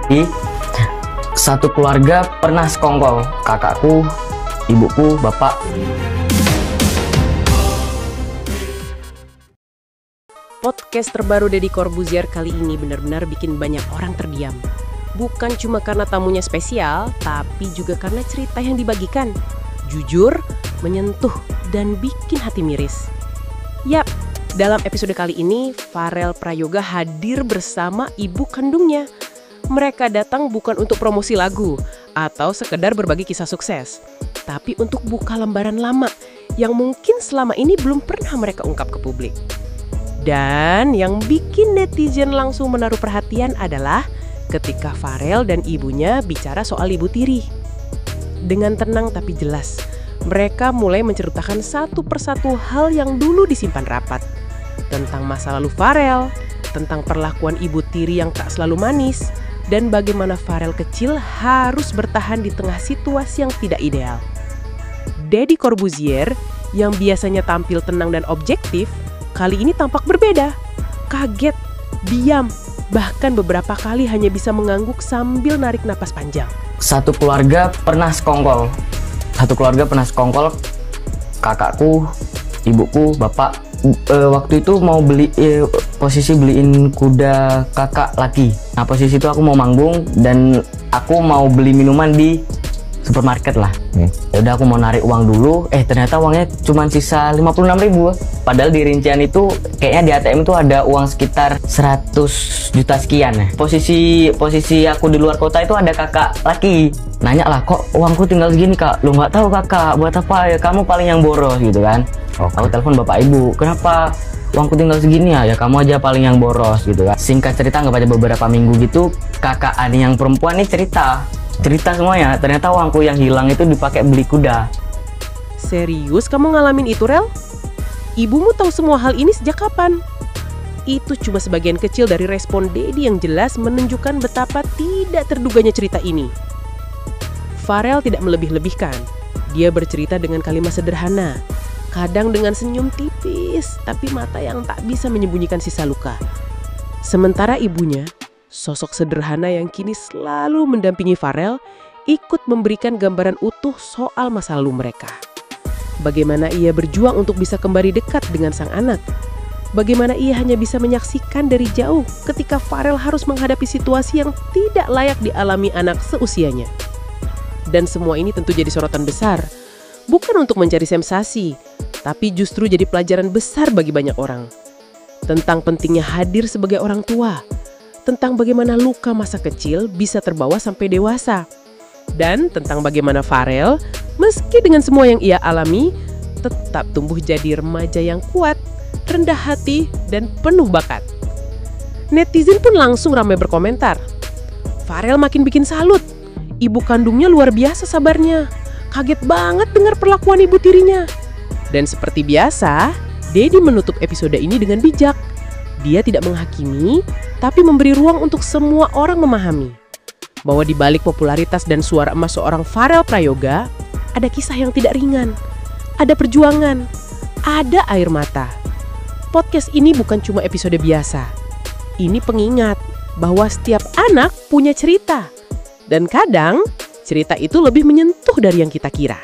Jadi satu keluarga pernah sekongkol, kakakku, ibuku, bapak. Podcast terbaru Deddy Corbuzier kali ini benar-benar bikin banyak orang terdiam. Bukan cuma karena tamunya spesial, tapi juga karena cerita yang dibagikan. Jujur, menyentuh, dan bikin hati miris. Yap, dalam episode kali ini, Farel Prayoga hadir bersama ibu kandungnya. Mereka datang bukan untuk promosi lagu atau sekedar berbagi kisah sukses, tapi untuk buka lembaran lama yang mungkin selama ini belum pernah mereka ungkap ke publik. Dan yang bikin netizen langsung menaruh perhatian adalah ketika Farel dan ibunya bicara soal ibu tiri. Dengan tenang tapi jelas, mereka mulai menceritakan satu persatu hal yang dulu disimpan rapat. Tentang masa lalu Farel, tentang perlakuan ibu tiri yang tak selalu manis, dan bagaimana Farel kecil harus bertahan di tengah situasi yang tidak ideal. Deddy Corbuzier yang biasanya tampil tenang dan objektif, kali ini tampak berbeda. Kaget, diam, bahkan beberapa kali hanya bisa mengangguk sambil narik napas panjang. Satu keluarga pernah sekongkol. Kakakku, ibuku, bapak. Waktu itu mau posisi beliin kuda kakak laki. Nah, posisi itu aku mau manggung dan aku mau beli minuman di supermarket lah. Ya udah, aku mau narik uang dulu. Ternyata uangnya cuma sisa 56.000. Padahal di rincian itu kayaknya di ATM itu ada uang sekitar 100 juta sekian. Posisi aku di luar kota itu ada kakak laki. Nanya lah, kok uangku tinggal segini kak? Lu nggak tahu kakak, buat apa ya? Kamu paling yang boros gitu kan. Aku telepon bapak ibu, kenapa uangku tinggal segini ya? Ya kamu aja paling yang boros gitu kan. Singkat cerita, nggak pada beberapa minggu gitu, kakak Ani yang perempuan nih cerita semuanya. Ternyata uangku yang hilang itu dipakai beli kuda. Serius kamu ngalamin itu, Rel? Ibumu tahu semua hal ini sejak kapan? Itu cuma sebagian kecil dari respon Deddy yang jelas menunjukkan betapa tidak terduganya cerita ini. Farel tidak melebih-lebihkan. Dia bercerita dengan kalimat sederhana, kadang dengan senyum tipis, tapi mata yang tak bisa menyembunyikan sisa luka. Sementara ibunya, sosok sederhana yang kini selalu mendampingi Farel, ikut memberikan gambaran utuh soal masa lalu mereka. Bagaimana ia berjuang untuk bisa kembali dekat dengan sang anak. Bagaimana ia hanya bisa menyaksikan dari jauh ketika Farel harus menghadapi situasi yang tidak layak dialami anak seusianya. Dan semua ini tentu jadi sorotan besar. Bukan untuk mencari sensasi, tapi justru jadi pelajaran besar bagi banyak orang. Tentang pentingnya hadir sebagai orang tua. Tentang bagaimana luka masa kecil bisa terbawa sampai dewasa. Dan tentang bagaimana Farel, meski dengan semua yang ia alami, tetap tumbuh jadi remaja yang kuat, rendah hati, dan penuh bakat. Netizen pun langsung ramai berkomentar. Farel makin bikin salut. Ibu kandungnya luar biasa sabarnya. Kaget banget dengar perlakuan ibu tirinya. Dan seperti biasa, Deddy menutup episode ini dengan bijak. Dia tidak menghakimi, tapi memberi ruang untuk semua orang memahami bahwa di balik popularitas dan suara emas seorang Farel Prayoga, ada kisah yang tidak ringan, ada perjuangan, ada air mata. Podcast ini bukan cuma episode biasa. Ini pengingat bahwa setiap anak punya cerita. Dan kadang cerita itu lebih menyentuh dari yang kita kira.